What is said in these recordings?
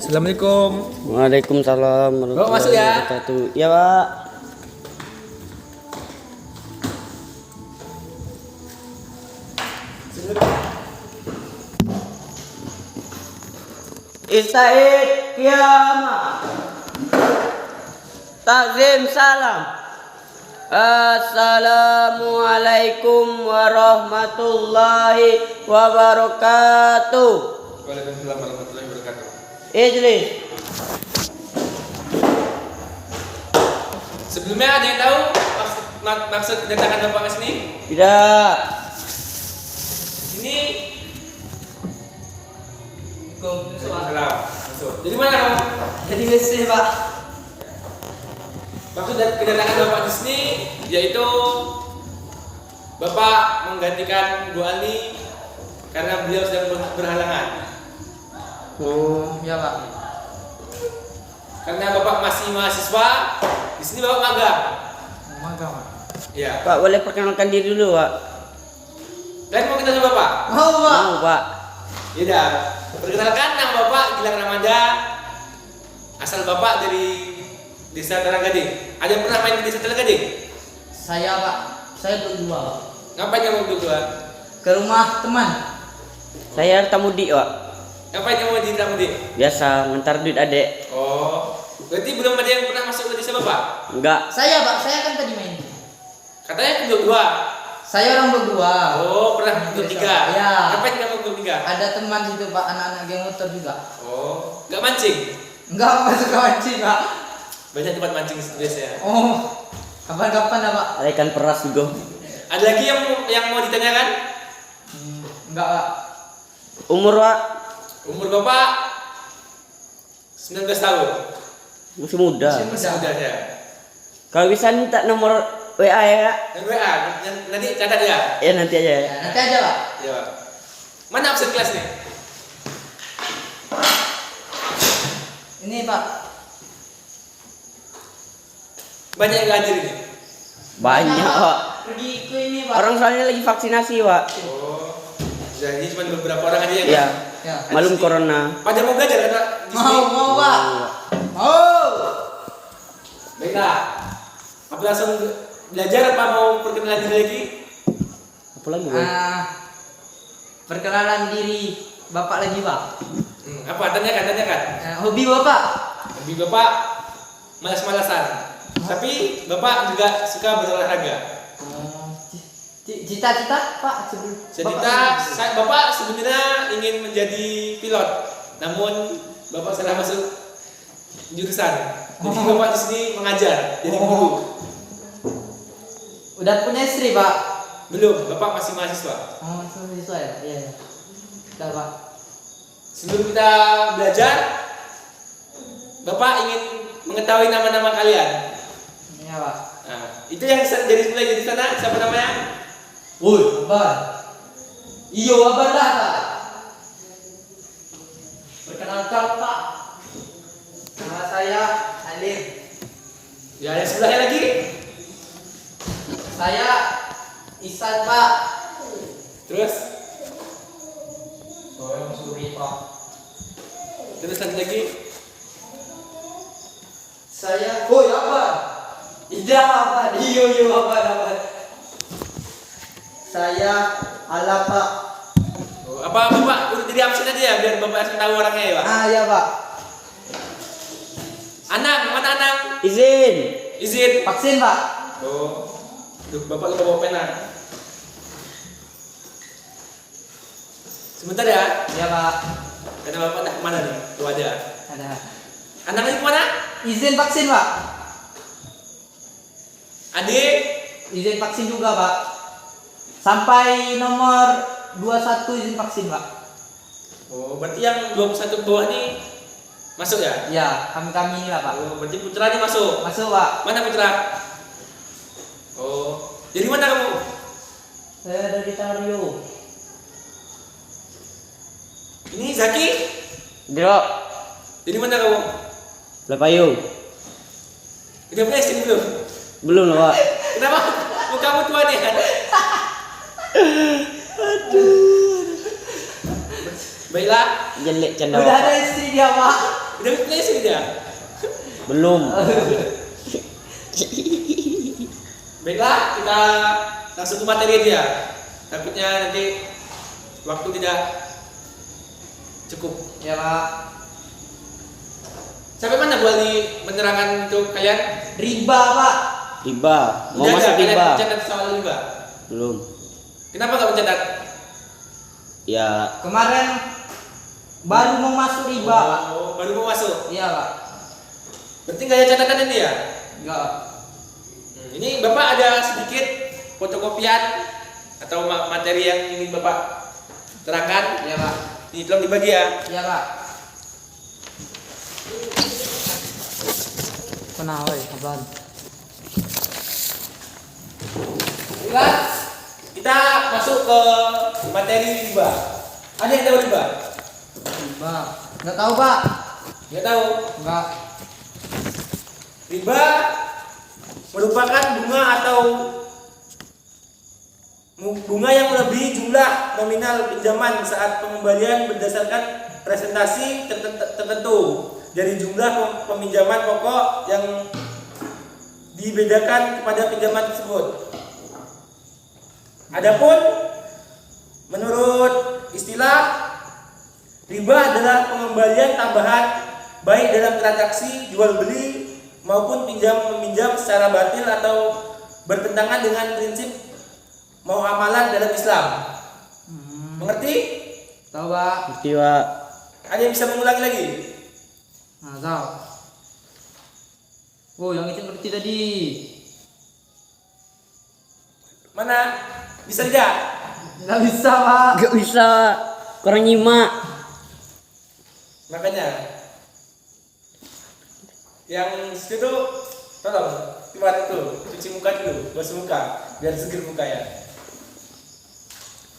Assalamualaikum. Waalaikumsalam Bapak masuk ya? wabarakatuh. Ya, Pak. Istaid kiamah. Takzim salam. Assalamualaikum warahmatullahi wabarakatuh. Waalaikumsalam warahmatullahi wabarakatuh. Ijlis. Sebelumnya ada yang tahu maksud kedatangan Bapak ke sini? Tidak. Ini Waalaikumsalam. Masuk. Jadi mana kamu? Jadi WC, Pak. Maksud dari kedatangan Bapak di sini yaitu Bapak menggantikan Bu Ali karena beliau sedang berhalangan. Oh, Ya Pak. Karena Bapak masih mahasiswa, di sini Bapak magang. Magang Pak. Ya. Pak, boleh perkenalkan diri dulu, Pak? Dan mau kita coba Bapak? Mau Pak. Mau, Pak. Ya, perkenalkan nama Bapak Gilang Ramada. Asal Bapak dari Desa Talanggading. Ada yang pernah main di Desa Talanggading? Saya Pak. Saya berdua Pak. Ngapain kamu berdua? Ke rumah teman. Saya Tamudi, Pak. Ngapain kamu di Ramudi? Biasa ngantar duit adek. Oh, berarti belum ada yang pernah masuk ke desa Bapak? Enggak. Saya Pak. Saya kan tadi main. Katanya berdua. Saya orang berdua. Oh, pernah bertiga. Ya. Ngapain kamu bertiga? Ada teman situ Pak. Anak-anak geng motor juga. Oh, nggak mancing? Enggak Pak. Suka mancing Pak. Banyak tempat mancing biasanya. Oh. Kapan-kapan dah Pak. Ada ikan peras juga. Ada lagi yang mau ditanyakan? Enggak Pak. Umur, Pak? Umur Bapak 19 tahun. Masih muda. Masih muda ya. Kalau bisa minta nomor WA ya, Kak? Dan WA, nanti catat ya. Ya nanti aja ya. Ya, nanti aja Pak. Ya. Mana absen kelas nih? Ini Pak. Banyak yang hadir ini. Banyak, Pak. Pergi ke ini Pak. Orang soalnya lagi vaksinasi, Pak. Oh, jadi cuma beberapa orang aja yang. Ya. Ya. Malum corona. Pada mau belajar kan Pak? Di sini? Mau Pak. Mau. Baiklah. Apa langsung belajar apa mau perkenalan diri lagi? Apa lagi, Bang? Perkenalan diri Bapak lagi Pak. Apa? Tanyakan. Hobi Bapak. Lebih Bapak malas-malasan. Tapi Bapak juga suka berolahraga. Cita-cita Pak Bapak sebenarnya ingin menjadi pilot, namun Bapak salah masuk jurusan. Jadi Bapak di sini mengajar, jadi guru. Udah punya istri Pak? Belum, Bapak masih mahasiswa. Oh, mahasiswa ya? Iya. Udah Pak. Sebelum kita belajar, Bapak ingin mengetahui nama-nama kalian. Iya Pak. Nah, itu yang mulai dari sana, siapa namanya? Woi, Abang. Iyo, Abang dah Pak. Perkenalkan Pak. Nama saya Halim. Ya, yang sebelahnya lagi. Saya Isan Pak. Terus, Saya Suri Pak. terus lagi. Saya Woi, Abang. Ida Abang. Iyo, Abang. Saya Ala Pak. Oh, apa Bapak udah jadi absen aja ya biar Bapak langsung tahu orangnya ya Pak? Ya Pak. Anang, mana Anang? Izin. Izin. Vaksin Pak. Oh, duh, Bapak lupa bawa pena. Sebentar ya, Iya Pak. karena Bapak nak kemana nih? Tuh aja. Ada. Anaknya kemana? Izin vaksin Pak. Adik? Izin vaksin juga Pak. Sampai nomor 21 izin vaksin Pak. Oh, berarti yang 21 bawah nih masuk ya? Ya, kami inilah Pak. Oh, berarti putra nih masuk. Masuk Pak. Mana putra? Oh, dari mana kamu? Saya dari Tario. Ini Zaki? Drok. Dari mana kamu? Lepayung. Udah punya istri belum? Belum loh, Pak. Kenapa? Mukamu tua nih kan? Aduh. Baiklah. Jelek canda Udah Bapak. ada istri dia Pak. Udah flashing dia. Belum. Baiklah, kita langsung ke materi aja. Takutnya nanti waktu tidak cukup. Ya Pak. Sampai mana Bu Ali menerangkan untuk kalian? Riba Pak. Riba. Mau Udah masuk ada kalian riba? mencatat soal riba? Belum. Kenapa nggak mencatat? Ya, Kemarin baru mau masuk riba Pak. Oh, baru mau masuk. Iya Pak. Berarti nggak ada catatan ini ya? Enggak. Ini Bapak ada sedikit fotokopian atau materi yang ingin Bapak terangkan? Iya Pak. Ini tolong dibagi ya. Iya Pak. Kenapa ya Abang? Baiklah, kita masuk ke materi riba. Ada yang tahu riba? Riba. Enggak tahu Pak. Nggak tahu. Enggak. Riba merupakan bunga yang melebihi jumlah nominal pinjaman saat pengembalian berdasarkan presentasi tertentu dari jumlah peminjaman pokok yang dibedakan kepada pinjaman tersebut. Adapun menurut istilah, riba adalah pengembalian tambahan baik dalam transaksi jual beli maupun pinjam meminjam secara batil atau bertentangan dengan prinsip muamalah dalam Islam. Mengerti? Tahu Pak. ngerti Pak. Ada yang bisa mengulangi lagi? Nah, tahu. Oh, yang itu ngerti tadi. Mana? Bisa tidak? Enggak bisa Pak. Gak bisa. Kurang nyimak. Makanya yang situ tolong coba itu cuci muka dulu, basuh muka biar seger muka ya.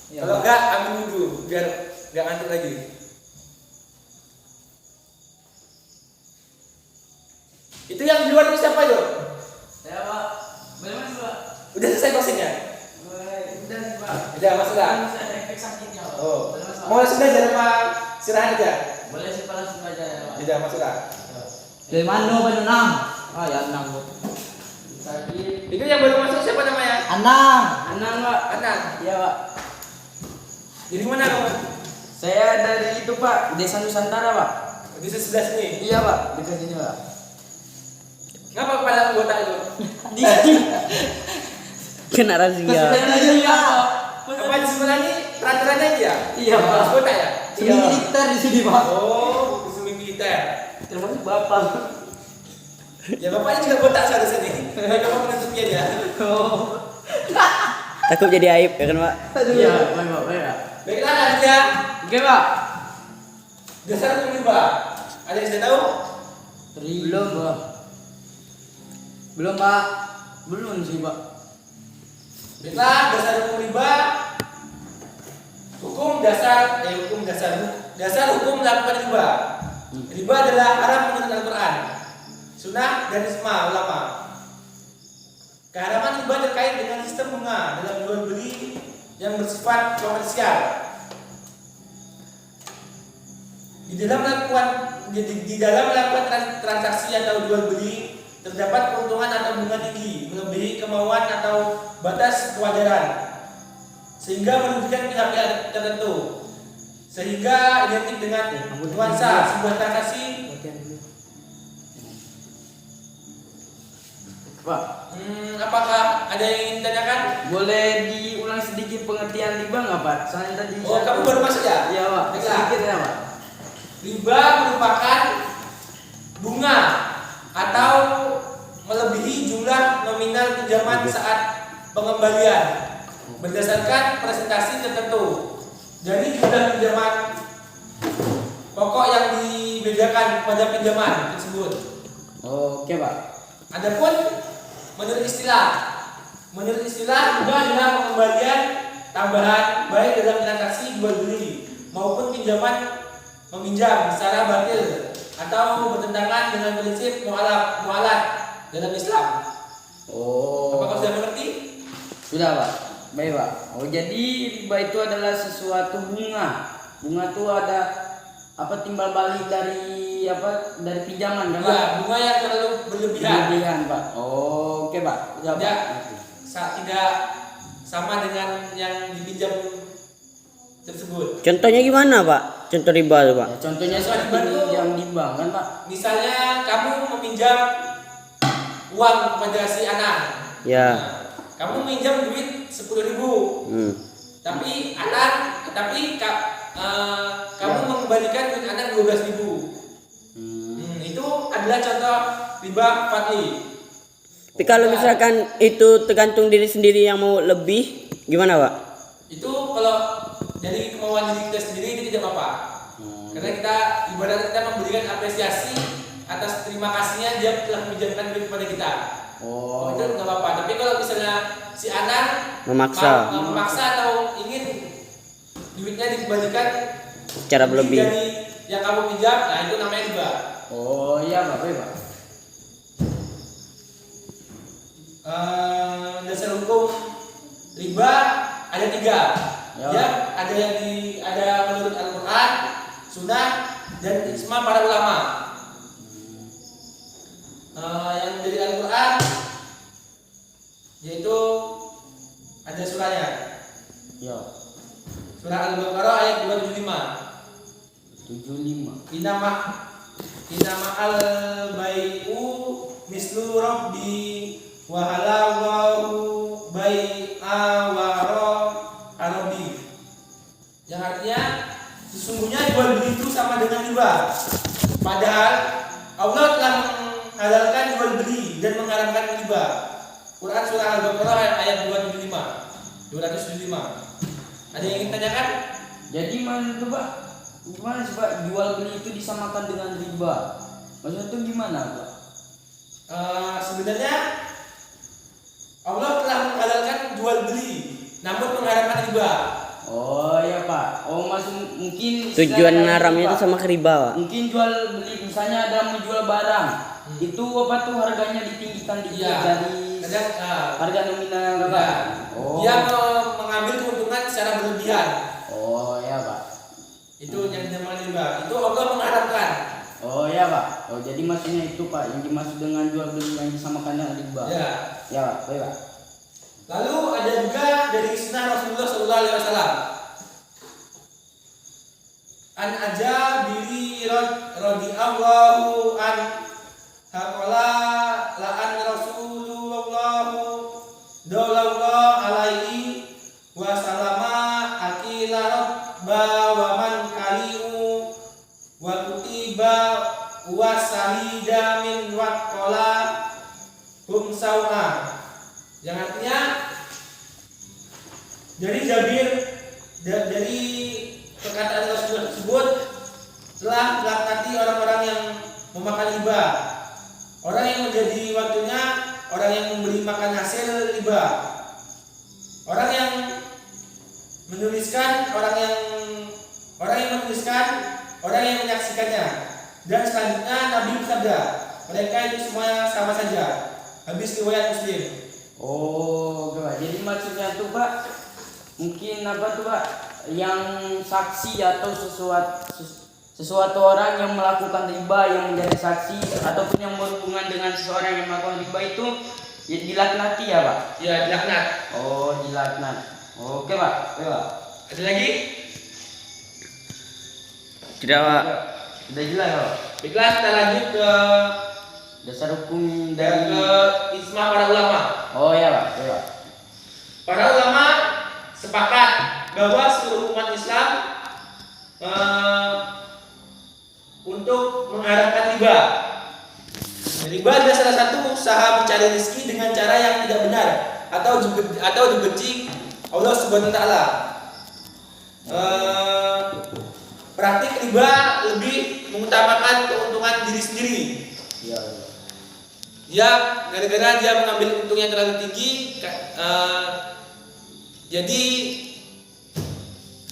Ya, Kalau Pak. enggak ambil wudhu biar enggak ngantuk lagi. Itu yang di luar itu siapa yuk? Saya Pak. Bagaimana Pak? Udah selesai vaksinnya? Udah Pak. Udah masuk dah. Saya efek sakitnya Pak. Oh, mau langsung aja apa istirahat aja? Boleh sih Pak langsung aja ya Pak. Udah masuk dah. Dari mana Pak Anang? Ah ya Anang Bu. Itu yang baru masuk siapa namanya? Anang. Anang Pak. Anan. Iya Pak. Jadi mana kamu? Saya dari itu Pak, Desa Nusantara Pak. Di sebelah sini. Iya Pak, dekat sini Pak. Ngapa kepala anggota itu? Kena razia. Apa di sebelah ini peraturannya aja ya? Iya, Pak. Harus kota ya? Semi militer di sini Pak. Oh, di semi militer. Termasuk Bapak. Ya bapaknya juga botak seharusnya nih. Bapak menutupi aja. Oh. Takut jadi aib ya kan Pak? Iya, baik Pak, baik Pak. Baiklah lanjutnya. Oke Pak. Dasar hukum riba. Ada yang sudah tahu? Belum Pak. Belum Pak. Belum sih Pak. Baiklah, dasar hukum riba. Dasar hukum melakukan riba. Riba adalah haram menurut Al-Quran, Sunnah dan ijma ulama. Keharaman riba terkait dengan sistem bunga dalam jual beli yang bersifat komersial. Di dalam melakukan transaksi atau jual beli terdapat keuntungan atau bunga tinggi melebihi kemauan atau batas kewajaran sehingga merugikan pihak tertentu, sehingga identik dengan nuansa sebuah transaksi. Pak, Apakah ada yang ingin ditanyakan? boleh diulang sedikit pengertian riba nggak Pak? Soalnya tadi Oh, kamu baru masuk ya? Iya Pak, Baiklah. sedikit ya Pak. Riba merupakan bunga atau melebihi jumlah nominal pinjaman saat pengembalian berdasarkan presentasi tertentu dari jumlah pinjaman pokok yang dibedakan pada pinjaman tersebut. Oke Pak. Adapun menurut istilah riba adalah pengembalian tambahan baik dalam transaksi jual beli maupun pinjaman meminjam secara batil atau bertentangan dengan prinsip mualat dalam Islam. Oh. Apakah sudah mengerti? Sudah Pak. Baik Pak. Oh jadi riba itu adalah sesuatu bunga. Bunga itu ada apa timbal balik dari apa dari pinjaman kan Pak? Ya, bunga yang terlalu berlebihan. Berlebihan Pak. Oh, oke Pak. Ya, Pak. Tidak sama dengan yang dipinjam tersebut. Contohnya gimana Pak? Contoh riba tuh Pak. Ya, contohnya Contoh seperti riba tuh- yang di bank kan Pak. Misalnya kamu meminjam uang kepada si anak. Ya. Nah, kamu minjam duit 10.000. Hmm. Kamu mengembalikan duit anak 12.000. Itu adalah contoh riba fadli. Tapi kalau misalkan itu tergantung diri sendiri yang mau lebih, gimana Pak? Itu kalau dari kemauan diri kita sendiri itu tidak apa-apa. Karena kita ibaratnya kita memberikan apresiasi atas terima kasihnya dia telah meminjamkan duit kepada kita. Oh, Itu nggak apa-apa. Tapi kalau misalnya si anak memaksa atau ingin duitnya dikembalikan Secara lebih berlebih. dari yang kamu pinjam, nah itu namanya riba. oh iya Pak, baik Pak. Dasar hukum riba ada 3. Ya. Ada menurut Al-Quran, Sunnah, dan ijma para ulama. Yang dari Al-Quran yaitu ada surahnya. Ya. Surah Al-Baqarah ayat 275. 75. Inama al-bai'u mislu rabbi wa halallahu bai'a wa arabi. Yang artinya sesungguhnya jual beli itu sama dengan riba. Padahal Allah telah menghalalkan jual beli dan mengharamkan riba. Quran surah Al-Baqarah ayat 275. Ada yang ingin tanyakan? Jadi mana itu Pak? Gimana sih Pak jual beli itu disamakan dengan riba? Maksudnya itu gimana Pak? Sebenarnya Allah telah menghalalkan jual beli, namun mengharamkan riba. Oh iya Pak. Oh maksud mungkin Tujuan istilahnya haramnya Pak. itu sama ke riba Pak. Mungkin jual beli misalnya ada menjual barang. Itu apa tuh harganya ditinggikan dikit Iya. dari Kadang harga nominal ya, Pak. Oh. dia mengambil keuntungan secara berlebihan. Oh iya Pak. Itu yang dinamakan riba. Itu Allah mengharamkan. Oh iya Pak. Oh jadi maksudnya itu Pak yang dimaksud dengan jual beli yang disamakan dengan riba. Ya. Ya Pak. Baik Pak. Lalu ada juga dari sunnah Rasulullah SAW. An aja biri radhiyallahu an haqala la'an Rasulullah daulallah alaihi wa salama akila rabba wa man kaliu wa kutiba wa sahida min waqala hum sawa. Yang artinya dari Jabir dari perkataan Rasulullah tersebut telah melaknati orang-orang yang memakan riba, orang yang menjadi waktunya orang yang memberi makan hasil riba, orang yang menuliskan, orang yang menuliskan, orang yang menyaksikannya. Dan selanjutnya Nabi bersabda, mereka itu semua sama saja. Habis riwayat Muslim. Oh, oke Pak. Jadi maksudnya tuh Pak, mungkin apa tuh Pak, yang saksi atau sesuatu orang yang melakukan riba yang menjadi saksi ataupun yang berhubungan dengan seseorang yang melakukan riba itu ya dilaknati ya Pak? Ya, dilaknat. Oh, dilaknat. Oke Pak. Oke Pak. Ada lagi? Tidak Pak. Udah jelas Pak. Baiklah, kita lanjut ke Dasar hukum dari ijma para ulama. Oh ya Pak. Oke Pak. Para ulama sepakat bahwa seluruh umat Islam untuk mengharamkan riba. Riba adalah salah satu usaha mencari rezeki dengan cara yang tidak benar atau dibenci Allah Subhanahu wa taala. Praktik riba lebih mengutamakan keuntungan diri sendiri. Iya. Ya, gara-gara dia mengambil untung yang terlalu tinggi,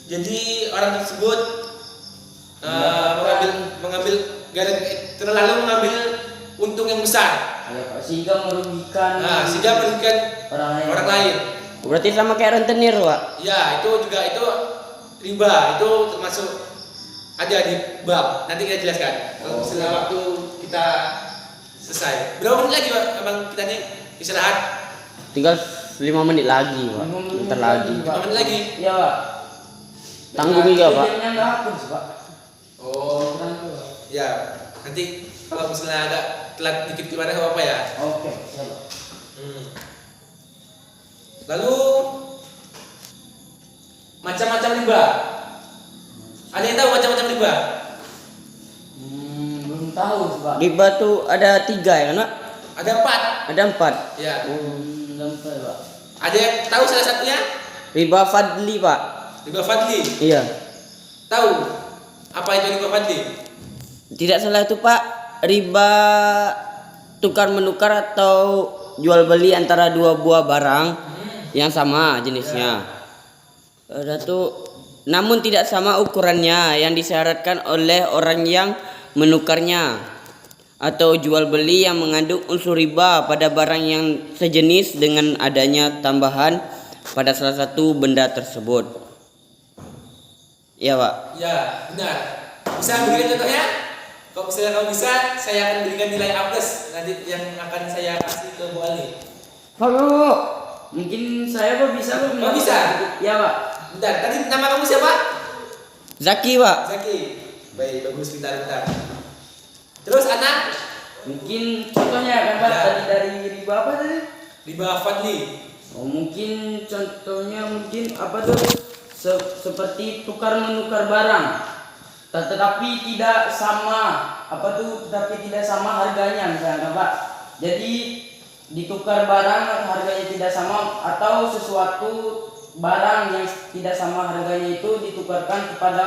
jadi orang tersebut terlalu mengambil untung yang besar. Ya, Pak. Sehingga merugikan orang lain. Berarti sama kayak rentenir Pak. Ya, itu riba, itu termasuk Ada di bab. Nanti kita jelaskan. Kalau setelah waktu kita selesai. Berapa menit lagi Pak? Abang kita nih istirahat? Tinggal 5 menit lagi, Pak. Bentar lagi. 5 menit lagi. Iya, Pak. Tanggung juga, Pak. Jamnya nggak hapus, Pak. Oh, ya. Nanti kalau misalnya agak telat dikit gimana apa ya? Oke, siap. Lalu macam-macam riba. Ada yang tahu macam-macam riba? Belum tahu, Pak. Riba tuh ada 3 ya kan, Pak? Ada 4. Ada 4. Ya. Belum tahu, Pak. Ada yang tahu salah satunya? Riba fadli, Pak. Riba fadli. Iya. Tahu apa itu riba fadli? Tidak salah itu, Pak. Riba tukar menukar atau jual beli antara dua buah barang yang sama jenisnya. Ada tuh namun tidak sama ukurannya yang disyaratkan oleh orang yang menukarnya, atau jual beli yang mengandung unsur riba pada barang yang sejenis dengan adanya tambahan pada salah satu benda tersebut. Iya, Pak. Ya, benar. Bisa berikan contohnya? Kalau misalnya kamu bisa, saya akan berikan nilai A+ nanti yang akan saya kasih ke Bu Ali. Pak, mungkin saya Pak bisa, Pak. Oh, bisa? Ya, Pak. Bentar, tadi nama kamu siapa? Zaki, Pak. Zaki. Baik, bagus, bentar. Terus anak? Mungkin contohnya kan, Pak, Ya. tadi dari riba apa tadi? Riba fadli. Oh, mungkin contohnya apa tuh? Seperti tukar menukar barang. Tetapi tidak sama tetapi tidak sama harganya misalnya, Pak. Jadi ditukar barang harganya tidak sama, atau sesuatu barang yang tidak sama harganya itu ditukarkan kepada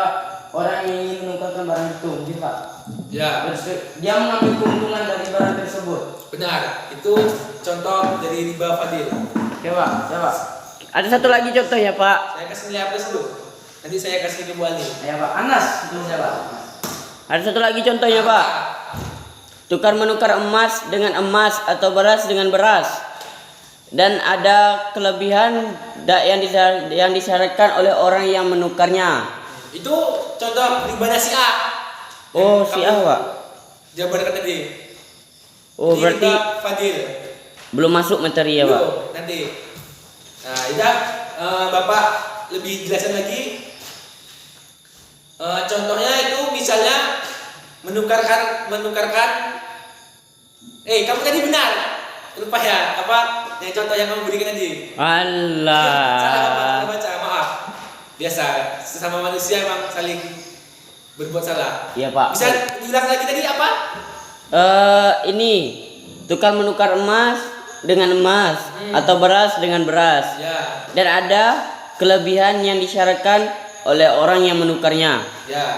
orang yang ingin menukarkan barang itu, gitu, Pak. Ya, Dia mengambil keuntungan dari barang tersebut. benar. Itu contoh dari riba fadil. Oke, Pak. Ya, Pak. Ada satu lagi contoh ya, Pak. Saya kasih nilai A+ dulu. Nanti saya kasih ke Bu Ali. Ya, Pak. Anas itu siapa? Ada satu lagi contohnya, Pak. Tukar menukar emas dengan emas atau beras dengan beras. Dan ada kelebihan yang disyaratkan oleh orang yang menukarnya. Itu contoh riba si A. Oh, Yang si A, kamu Pak. jabarkan tadi. Oh, Ini berarti riba fadil. belum masuk materi ya, Pak. Belum, nanti. Nah, Ida, Bapak lebih jelasin lagi. Contohnya itu misalnya menukarkan. Kamu tadi benar. Lupa ya, apa yang contoh yang kamu berikan tadi? Salah baca, maaf. Biasa, sesama manusia emang saling berbuat salah. Iya, Pak. Bisa diulang lagi tadi apa? Ini tukar menukar emas dengan emas atau beras dengan beras. Ya, Dan ada kelebihan yang disyaratkan oleh orang yang menukarnya. ya,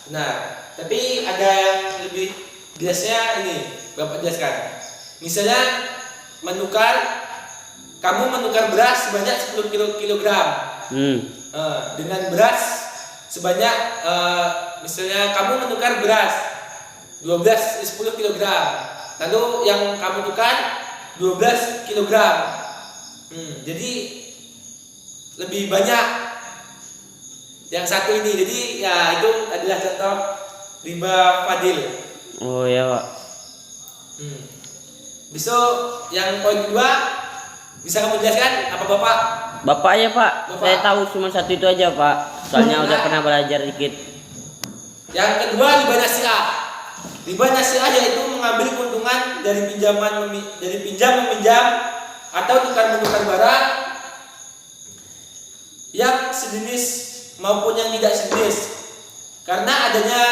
benar. Tapi ada yang lebih jelasnya ini, Bapak jelaskan. Misalnya kamu menukar beras sebanyak 10 kilogram dengan beras sebanyak misalnya kamu menukar beras 10 kilogram, lalu yang kamu tukar 12 kilogram. Jadi lebih banyak yang satu ini. Jadi ya itu adalah contoh riba fadil. Oh ya, Pak. Besok yang poin kedua bisa kamu jelaskan apa Bapak? Bapak ya, Pak. Bapak. Saya tahu cuma satu itu aja, Pak. Soalnya udah pernah belajar dikit. Yang kedua riba nasiah. Riba nasiah yaitu mengambil keuntungan dari pinjam meminjam atau tukar menukar barang yang sejenis maupun yang tidak sejenis karena adanya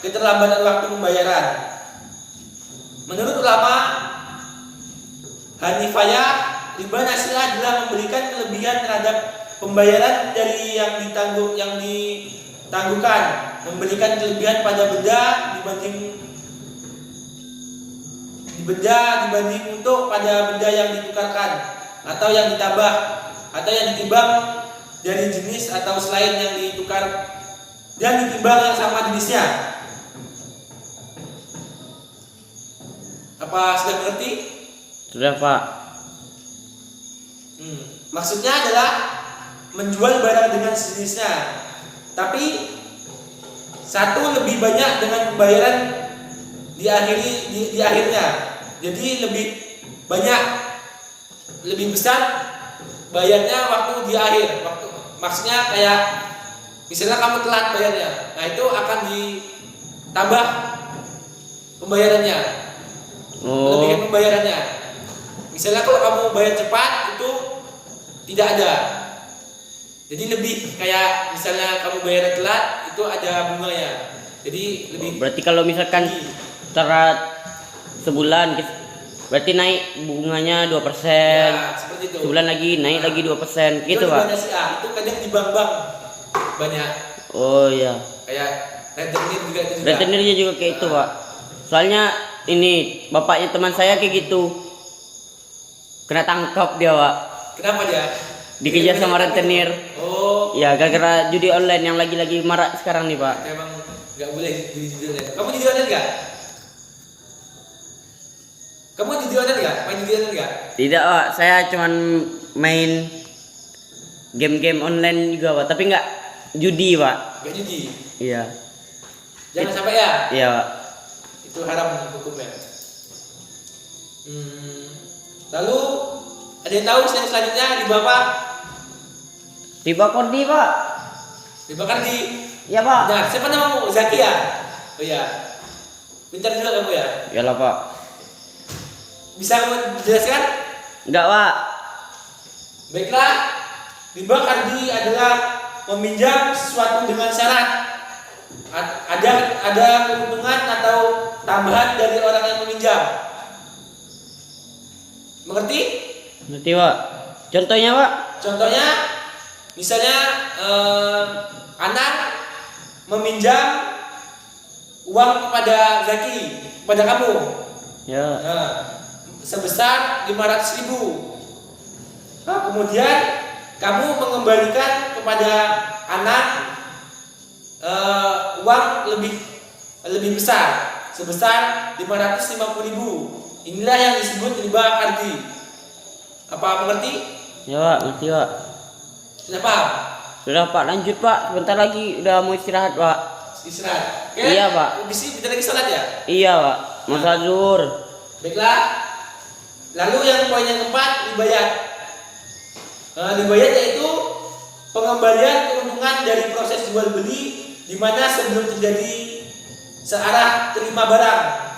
keterlambatan waktu pembayaran. Menurut ulama Hanifayah, riba nasiah adalah memberikan kelebihan terhadap pembayaran dari yang ditangguhkan, memberikan kelebihan pada benda dibanding untuk pada benda yang ditukarkan atau yang ditambah atau yang ditimbang dari jenis atau selain yang ditukar dan ditimbang yang sama jenisnya. Apa sudah mengerti? Sudah, Pak. Maksudnya adalah menjual barang dengan sejenisnya, tapi satu lebih banyak dengan pembayaran di akhirnya. Jadi lebih banyak, lebih besar bayarnya waktu di akhir. Maksudnya kayak misalnya kamu telat bayarnya, nah itu akan ditambah pembayarannya, lebihkan pembayarannya. Misalnya kalau kamu bayar cepat itu tidak ada. Jadi lebih kayak misalnya kamu bayar telat itu ada bunganya. Jadi lebih. Berarti kalau misalkan telat sebulan berarti naik bunganya 2%. Ya, seperti itu. Sebulan lagi naik lagi 2% gitu, Itu Pak. di BCA, itu kadang di bank-bank banyak. Oh iya. Kayak rentenir juga itu juga. Rentenirnya juga kayak itu, Pak. Soalnya ini bapaknya teman saya kayak gitu. Kena tangkap dia, Pak. Kenapa dia? Dikejar sama rentenir. Oh, Ya, gara-gara judi online yang lagi-lagi marak sekarang nih, Pak. memang nggak boleh judi online. Kamu judi online nggak? Kamu judi online nggak? Main judi online nggak? Tidak, Pak. Saya cuman main game-game online juga, Pak. Tapi nggak judi, Pak. Nggak judi. Iya. Jangan sampai ya. Iya, Pak. Itu haram hukumnya. Lalu ada yang tahu selanjutnya riba apa? Riba kordi, Pak. Riba kardi. Iya, Pak. Nah, siapa namamu? Zaki ya? Oh iya. Pintar juga kamu ya? Iyalah, Pak. Bisa kamu jelaskan? Enggak, Pak. Baiklah, riba kardi adalah meminjam sesuatu dengan syarat. Ada keuntungan atau tambahan dari orang yang meminjam. Mengerti? Ngerti, Pak. Contohnya, Pak? Contohnya, misalnya anak meminjam uang kepada Zaki, kepada kamu. Ya. Nah, sebesar 500.000. Nah, kemudian kamu mengembalikan kepada anak uang lebih besar sebesar 550.000. Inilah yang disebut riba kardi. Apa mengerti? Ya, Pak. Ngerti, Pak. Sudah paham? Sudah, Pak. Lanjut, Pak. Sebentar lagi udah mau istirahat, Pak. Istirahat. Oke? Iya, Pak. Di sini bentar lagi salat ya? Iya, Pak. Mau salat zuhur. Baiklah. Lalu yang poin yang keempat, ribayat. Ribayat yaitu pengembalian keuntungan dari proses jual beli di mana sebelum terjadi searah terima barang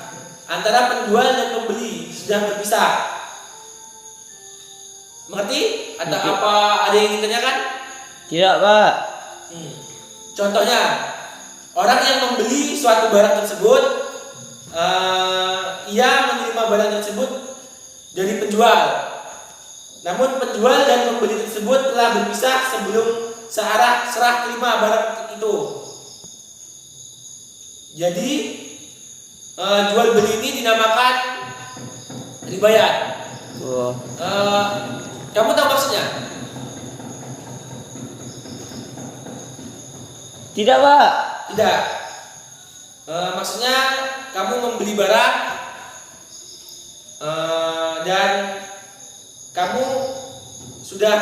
antara penjual dan pembeli sudah berpisah. Mengerti? Atau Mengerti. apa ada yang ingin tanyakan? Tidak, Pak. Contohnya, orang yang membeli suatu barang tersebut, ia menerima barang tersebut dari penjual. Namun penjual dan pembeli tersebut telah berpisah sebelum searah serah terima barang itu. Jadi jual beli ini dinamakan ribayat. Oh. Kamu tahu maksudnya? Tidak, Pak. Tidak. Maksudnya kamu membeli barang dan kamu sudah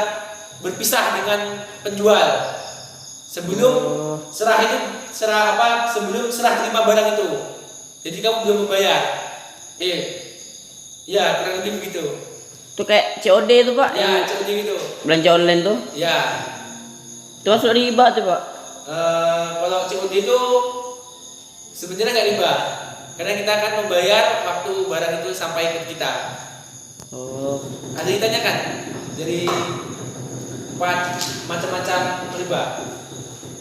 berpisah dengan penjual sebelum sebelum serah terima barang itu. Jadi kamu belum membayar. Ya kurang lebih begitu. Itu kayak COD itu, Pak. Ya COD gitu. Belanja online tuh. Ya. Itu masuk riba tuh, Pak. Kalau COD itu sebenarnya nggak riba, karena kita akan membayar waktu barang itu sampai ke kita. Oh. Ada yang ditanyakan dari macam-macam riba?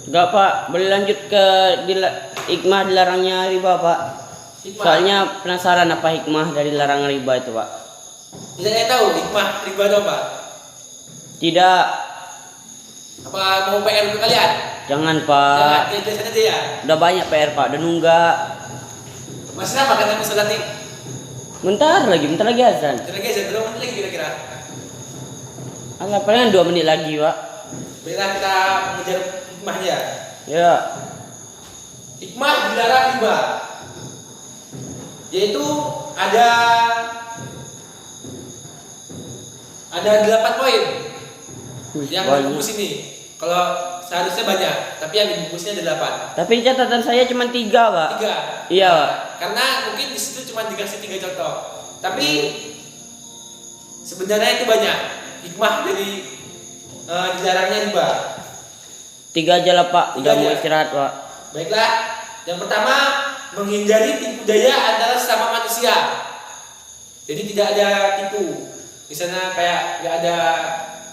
Enggak, Pak. Boleh lanjut ke hikmah dilarangnya riba, Pak. Hikmah. Soalnya penasaran apa hikmah dari larangan riba itu, Pak. Tidak ada yang tahu hikmah riba itu apa? Tidak. Apa mau PR untuk kalian? Jangan, Jangan, Pak. jelasin aja ya. Udah banyak PR, Pak. Udah nunggak. Masih lama kan kamu sholat nih? Bentar lagi azan. Kira lagi aja, berapa menit lagi kira-kira? Alah, palingan 2 menit lagi, Pak. Baiklah kita mengejar hikmahnya. Ya. Hikmah dilarang riba, yaitu ada 8 poin yang banyak. buku sini. Kalau seharusnya banyak, tapi yang dibungkusnya ada 8. Tapi catatan saya cuma 3, Pak. 3. Iya, Pak. Karena mungkin di situ cuma dikasih 3 contoh. Tapi sebenarnya itu banyak hikmah dari dilarangnya riba. 3 aja lah, Pak. Udah 3 mau aja. istirahat, Pak. Baiklah, yang pertama menghindari tipu daya antara sesama manusia. Jadi tidak ada tipu. Misalnya kayak nggak ada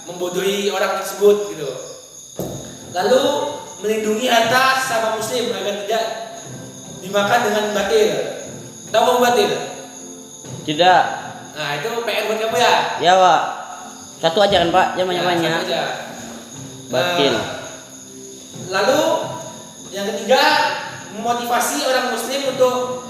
membodohi orang tersebut gitu. Lalu melindungi harta sesama muslim agar tidak dimakan dengan batil. Tahu kamu batil? Tidak. Nah itu PR buat kamu ya. Ya, Pak. Satu aja kan, Pak? Jangan Ya, banyak-banyak. satu aja. Batil. Lalu yang ketiga memotivasi orang muslim untuk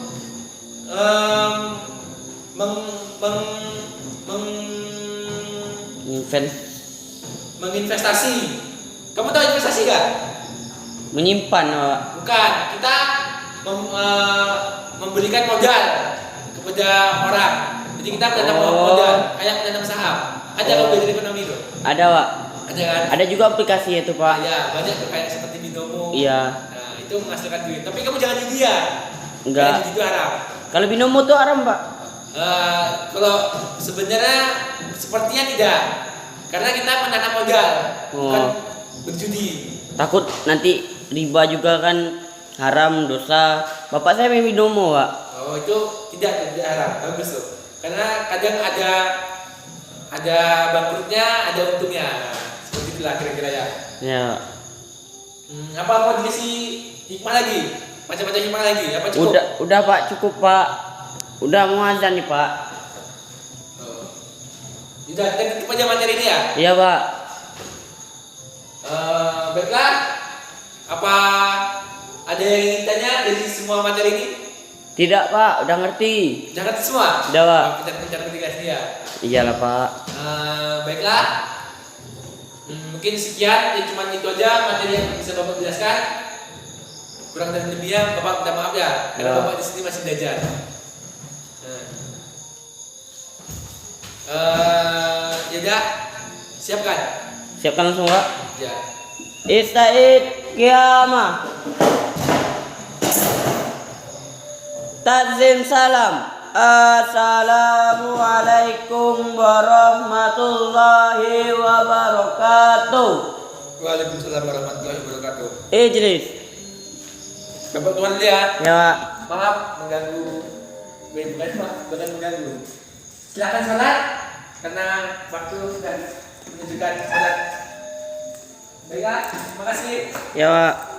menginvestasi. Kamu tahu investasi gak? Menyimpan, Pak. Bukan. Kita memberikan modal kepada orang. Jadi kita menanam Oh. modal kayak menanam saham. Ada kalau belajar ekonomi itu? Ada, Pak. Ada kan? Ada juga aplikasi itu, Pak. Ya banyak tuh kayak seperti Binomo. Iya. Nah itu menghasilkan duit. Tapi kamu jangan judi ya. Enggak. Karena judi itu haram. Kalau binomo tuh haram, Pak. Kalau sebenarnya sepertinya tidak, karena kita menanam modal, bukan Oh. berjudi. Takut nanti riba juga kan haram, dosa. Bapak saya main binomo, Pak. Oh itu tidak haram, bagus tuh. Karena kadang ada bangkrutnya, ada untungnya. Nah, seperti itulah kira-kira ya. Ya. Apa mau dikasih hikmah lagi? Macam-macam hikmah lagi? Apa cukup? Udah, Pak, cukup, Pak. Udah mau azan nih, Pak. Oh. Udah kita tutup aja materi ini ya. Iya, Pak. Baiklah, apa ada yang ingin tanya dari semua materi ini? Tidak, Pak, udah ngerti. Jangan semua. Udah, Pak. Pintar-pintar dikasih ya. Iyalah, Pak. Baiklah, mungkin sekian. Ya cuma itu aja materi yang bisa Bapak jelaskan. Kurang dan lebihnya Bapak minta maaf ya, karena Ya. Bapak di sini masih belajar. Ya udah, siapkan. Siapkan langsung, Pak. Ya. Ista'id qiyamah. Tazim salam. Assalamualaikum warahmatullahi wabarakatuh. Waalaikumsalam warahmatullahi wabarakatuh. Ijlis. Bapak tuan lihat. Ya, Pak. Maaf mengganggu. Bukan mengganggu. Silakan sholat karena waktu sudah menunjukkan sholat. Baiklah, terima kasih. Ya, Pak.